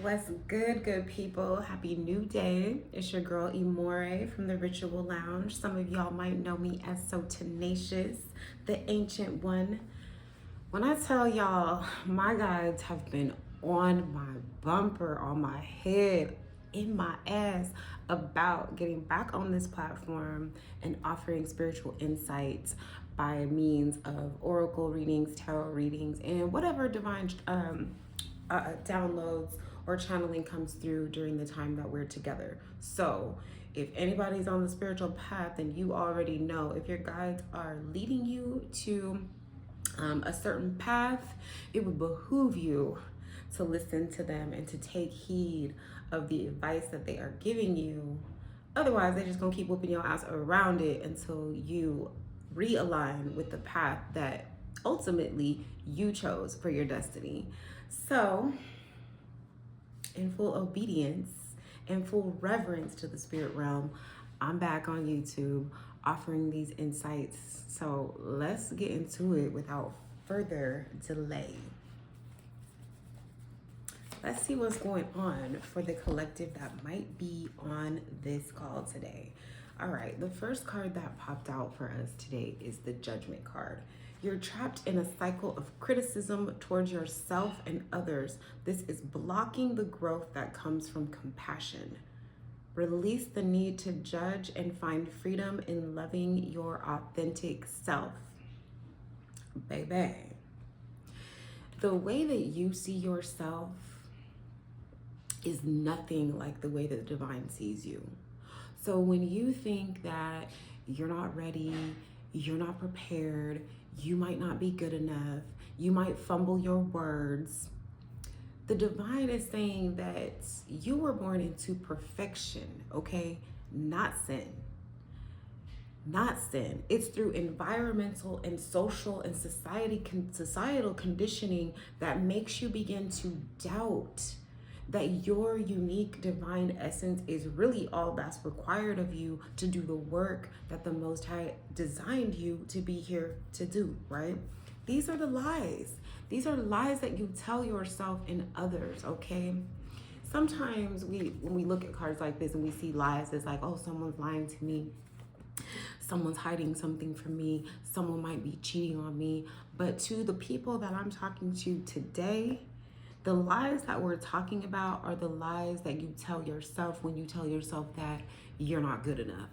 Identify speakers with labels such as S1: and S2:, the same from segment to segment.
S1: What's good, good people? Happy new day. It's your girl Imore from the Ritual Lounge. Some of y'all might know me as So Tenacious, the Ancient One. When I tell y'all, my guides have been on my bumper, on my head, in my ass about getting back on this platform and offering spiritual insights by means of oracle readings, tarot readings, and whatever divine downloads or channeling comes through during the time that we're together. So, if anybody's on the spiritual path, then you already know if your guides are leading you to a certain path, it would behoove you to listen to them and to take heed of the advice that they are giving you. Otherwise, they're just gonna keep whooping your ass around it until you realign with the path that ultimately you chose for your destiny. So, in full obedience and full reverence to the spirit realm, I'm back on YouTube offering these insights. So let's get into it without further delay. Let's see what's going on for the collective that might be on this call today. All right, the first card that popped out for us today is the Judgment card. You're trapped in a cycle of criticism towards yourself and others. This is blocking the growth that comes from compassion. Release the need to judge and find freedom in loving your authentic self. Baby, the way that you see yourself is nothing like the way that the divine sees you. So when you think that you're not ready, you're not prepared, you might not be good enough, you might fumble your words, the divine is saying that you were born into perfection, okay? Not sin. Not sin. It's through environmental and social and societal conditioning that makes you begin to doubt that your unique divine essence is really all that's required of you to do the work that the Most High designed you to be here to do, right? These are the lies. These are lies that you tell yourself and others, okay? Sometimes when we look at cards like this and we see lies, it's like, oh, someone's lying to me. Someone's hiding something from me. Someone might be cheating on me. But to the people that I'm talking to today, the lies that we're talking about are the lies that you tell yourself when you tell yourself that you're not good enough.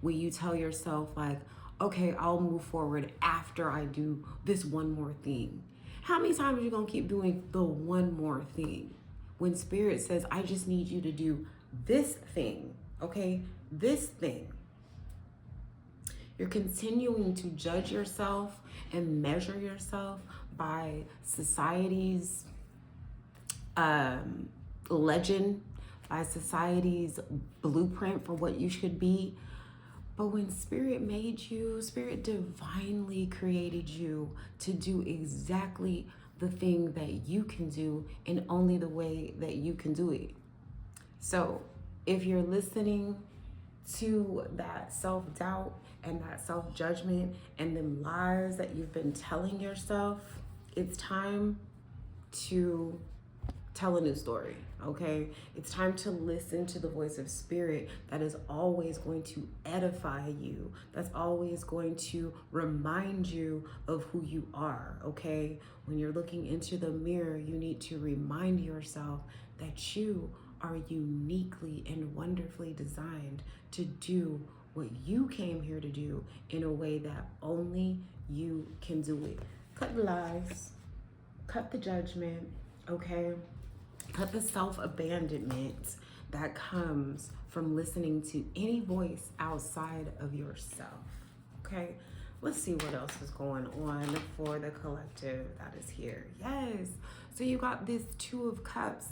S1: When you tell yourself like, okay, I'll move forward after I do this one more thing. How many times are you gonna keep doing the one more thing? When Spirit says, I just need you to do this thing, okay? This thing. You're continuing to judge yourself and measure yourself by society's legend, by society's blueprint for what you should be. But when Spirit made you, Spirit divinely created you to do exactly the thing that you can do in only the way that you can do it. So if you're listening to that self-doubt and that self-judgment and them lies that you've been telling yourself, it's time to tell a new story, okay? It's time to listen to the voice of Spirit that is always going to edify you, that's always going to remind you of who you are, okay? When you're looking into the mirror, you need to remind yourself that you are uniquely and wonderfully designed to do what you came here to do in a way that only you can do it. Cut the lies, cut the judgment, okay? Cut the self-abandonment that comes from listening to any voice outside of yourself, okay? Let's see what else is going on for the collective that is here. Yes, so you got this Two of Cups,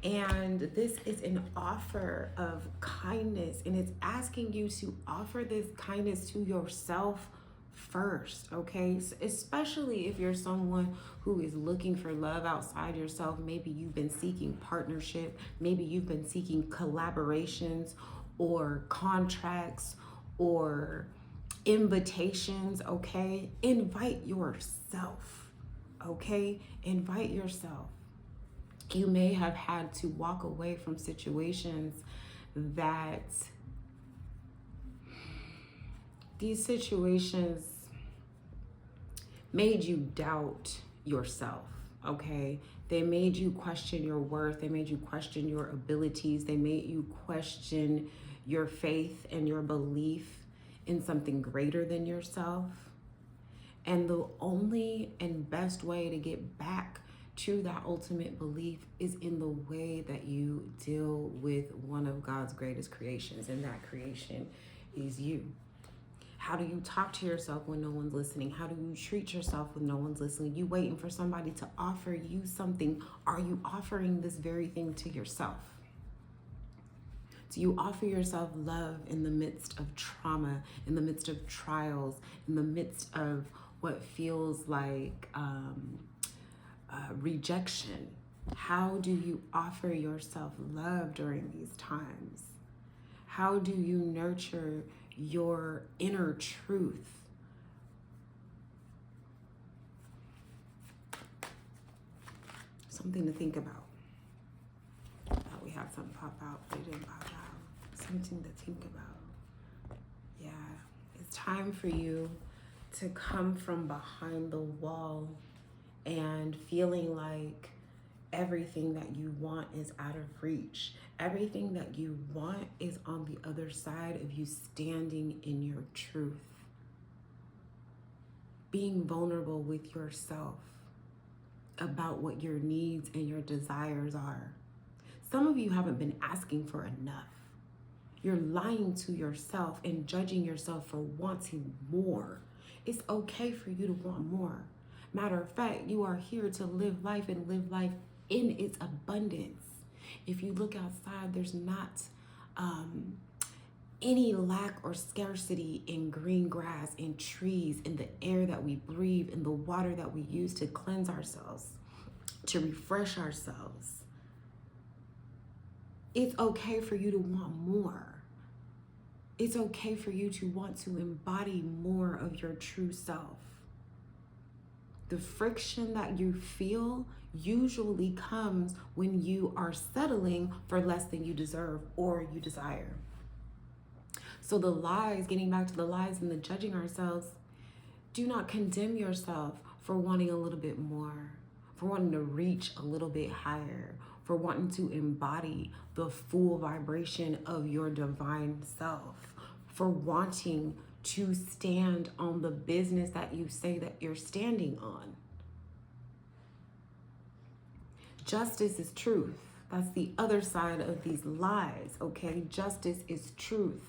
S1: and this is an offer of kindness, and it's asking you to offer this kindness to yourself first, okay? Especially if you're someone who is looking for love outside yourself. Maybe you've been seeking partnership, maybe you've been seeking collaborations or contracts or invitations, okay? Invite yourself, okay? Invite yourself. You may have had to walk away from situations that these situations made you doubt yourself, okay? They made you question your worth. They made you question your abilities. They made you question your faith and your belief in something greater than yourself. And the only and best way to get back to that ultimate belief is in the way that you deal with one of God's greatest creations, and that creation is you. How do you talk to yourself when no one's listening? How do you treat yourself when no one's listening? You waiting for somebody to offer you something. Are you offering this very thing to yourself? Do you offer yourself love in the midst of trauma, in the midst of trials, in the midst of what feels like rejection? How do you offer yourself love during these times? How do you nurture your inner truth? Something to think about. Thought we had something pop out, but it didn't pop out. Something to think about. Yeah, it's time for you to come from behind the wall and feeling like everything that you want is out of reach. Everything that you want is on the other side of you standing in your truth. Being vulnerable with yourself about what your needs and your desires are. Some of you haven't been asking for enough. You're lying to yourself and judging yourself for wanting more. It's okay for you to want more. Matter of fact, you are here to live life and live life in its abundance. If you look outside, there's not any lack or scarcity in green grass, in trees, in the air that we breathe, in the water that we use to cleanse ourselves, to refresh ourselves. It's okay for you to want more. It's okay for you to want to embody more of your true self. The friction that you feel usually comes when you are settling for less than you deserve or you desire. So the lies, getting back to the lies and the judging ourselves, do not condemn yourself for wanting a little bit more, for wanting to reach a little bit higher, for wanting to embody the full vibration of your divine self, for wanting to stand on the business that you say that you're standing on. Justice is truth. That's the other side of these lies, okay? Justice is truth.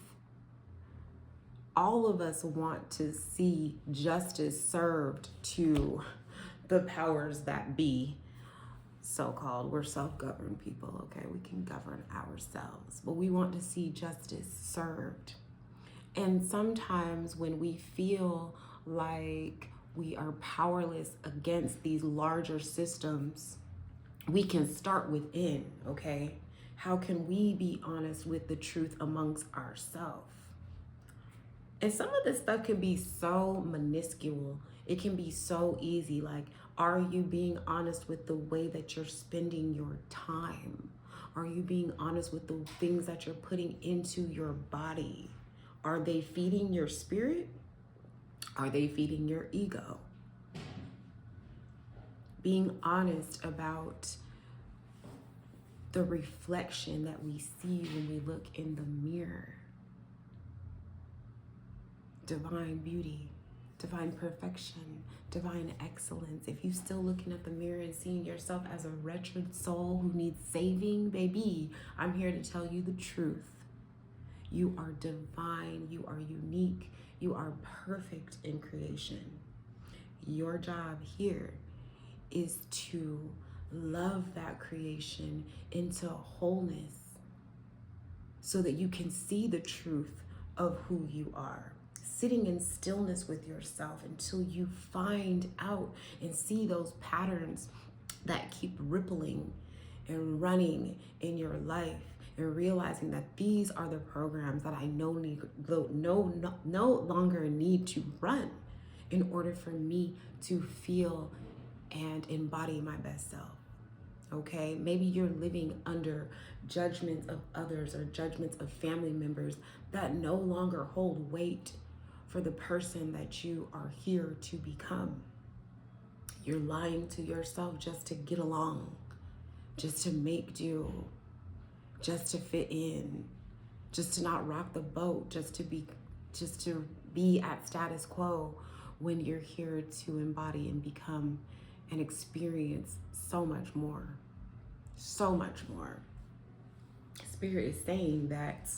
S1: All of us want to see justice served to the powers that be, so-called. We're self-governed people, okay? We can govern ourselves, but we want to see justice served. And sometimes when we feel like we are powerless against these larger systems, we can start within, okay? How can we be honest with the truth amongst ourselves? And some of this stuff can be so minuscule. It can be so easy. Like, are you being honest with the way that you're spending your time? Are you being honest with the things that you're putting into your body? Are they feeding your spirit? Are they feeding your ego? Being honest about the reflection that we see when we look in the mirror. Divine beauty, divine perfection, divine excellence. If you're still looking at the mirror and seeing yourself as a wretched soul who needs saving, baby, I'm here to tell you the truth. You are divine, you are unique, you are perfect in creation. Your job here is to love that creation into wholeness so that you can see the truth of who you are. Sitting in stillness with yourself until you find out and see those patterns that keep rippling and running in your life, and realizing that these are the programs that I no longer need to run in order for me to feel and embody my best self. Okay, maybe you're living under judgments of others or judgments of family members that no longer hold weight for the person that you are here to become. You're lying to yourself just to get along, just to make do, just to fit in, just to not rock the boat, just to be at status quo, when you're here to embody and become and experience so much more. So much more. Spirit is saying that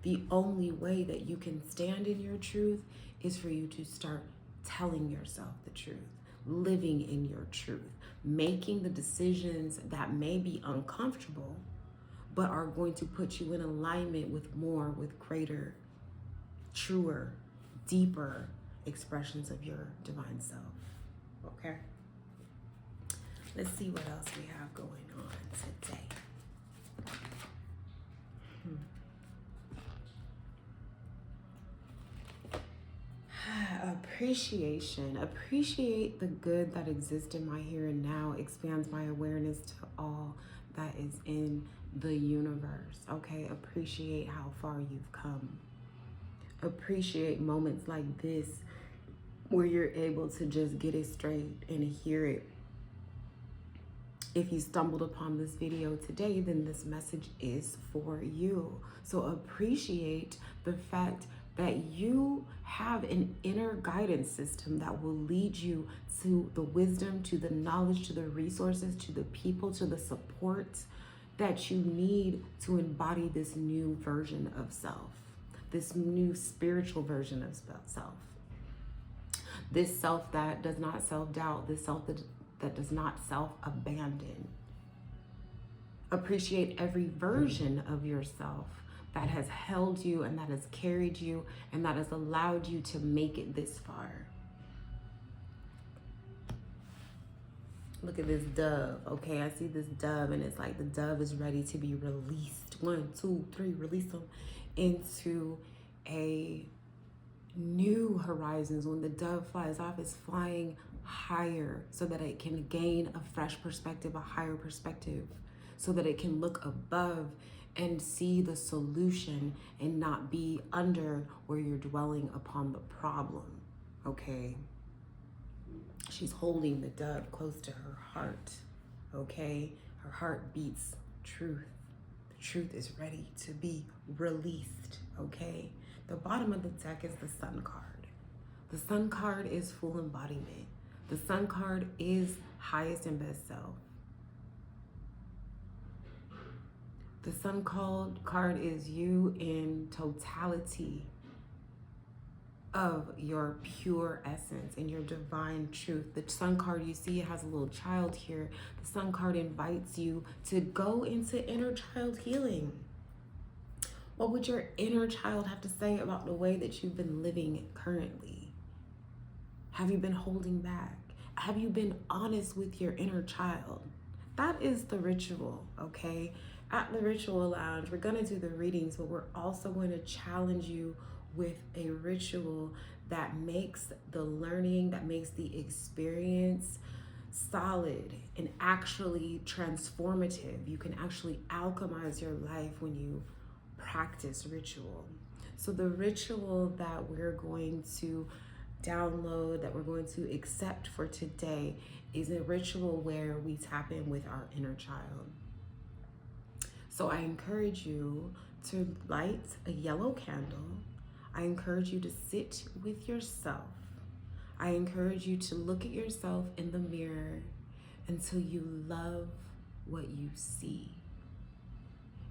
S1: the only way that you can stand in your truth is for you to start telling yourself the truth, living in your truth, making the decisions that may be uncomfortable, but are going to put you in alignment with more, with greater, truer, deeper expressions of your divine self. Okay? Let's see what else we have going on today. Appreciation. Appreciate the good that exists in my here and now, expands my awareness to all that is in the universe. Okay? Appreciate how far you've come. Appreciate moments like this where you're able to just get it straight and hear it. If you stumbled upon this video today, then this message is for you. So appreciate the fact that you have an inner guidance system that will lead you to the wisdom, to the knowledge, to the resources, to the people, to the support that you need to embody this new version of self, this new spiritual version of self, this self that does not self-doubt, this self that does not self-abandon. Appreciate every version of yourself that has held you and that has carried you and that has allowed you to make it this far. Look at this dove, okay? I see this dove and it's like the dove is ready to be released. 1, 2, 3, release them into a new horizons. When the dove flies off, it's flying higher so that it can gain a fresh perspective, a higher perspective, so that it can look above and see the solution and not be under where you're dwelling upon the problem, okay? She's holding the dove close to her heart, okay? Her heart beats truth. The truth is ready to be released, okay? The bottom of the deck is the Sun card. The Sun card is full embodiment. The Sun card is highest and best self. The Sun card is you in totality of your pure essence and your divine truth. The Sun card, you see it has a little child here. The Sun card invites you to go into inner child healing. What would your inner child have to say about the way that you've been living currently? Have you been holding back? Have you been honest with your inner child? That is the ritual, okay? At the Ritual Lounge, we're gonna do the readings, but we're also going to challenge you with a ritual that makes the learning, that makes the experience solid and actually transformative. You can actually alchemize your life when you practice ritual. So the ritual that we're going to download, that we're going to accept for today, is a ritual where we tap in with our inner child. So I encourage you to light a yellow candle. I encourage you to sit with yourself. I encourage you to look at yourself in the mirror until you love what you see.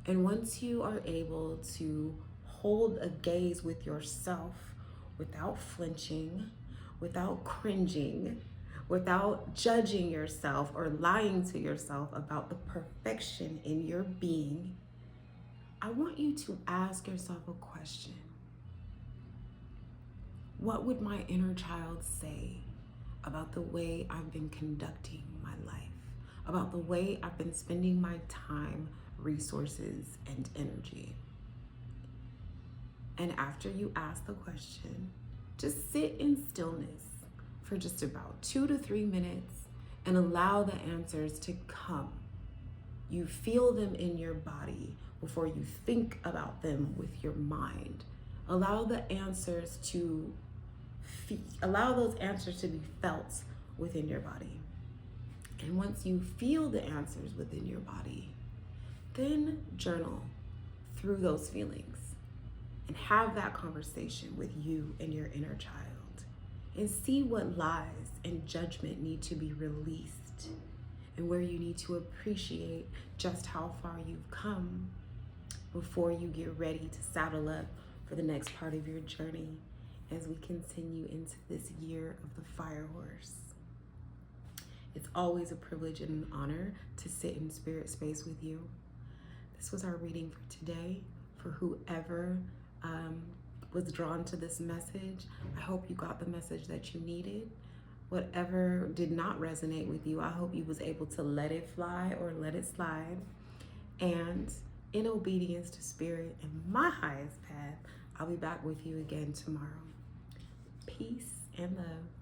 S1: And once you are able to hold a gaze with yourself without flinching, without cringing, without judging yourself or lying to yourself about the perfection in your being, I want you to ask yourself a question. What would my inner child say about the way I've been conducting my life, about the way I've been spending my time, resources, and energy? And after you ask the question, just sit in stillness for just about 2 to 3 minutes and allow the answers to come. You feel them in your body before you think about them with your mind. Allow the answers to allow those answers to be felt within your body. And once you feel the answers within your body, then journal through those feelings and have that conversation with you and your inner child and see what lies and judgment need to be released and where you need to appreciate just how far you've come before you get ready to saddle up for the next part of your journey as we continue into this year of the fire horse. It's always a privilege and an honor to sit in spirit space with you. This was our reading for today. For whoever was drawn to this message, I hope you got the message that you needed. Whatever did not resonate with you, I hope you was able to let it fly or let it slide. And in obedience to spirit and my highest path, I'll be back with you again tomorrow. Peace and love.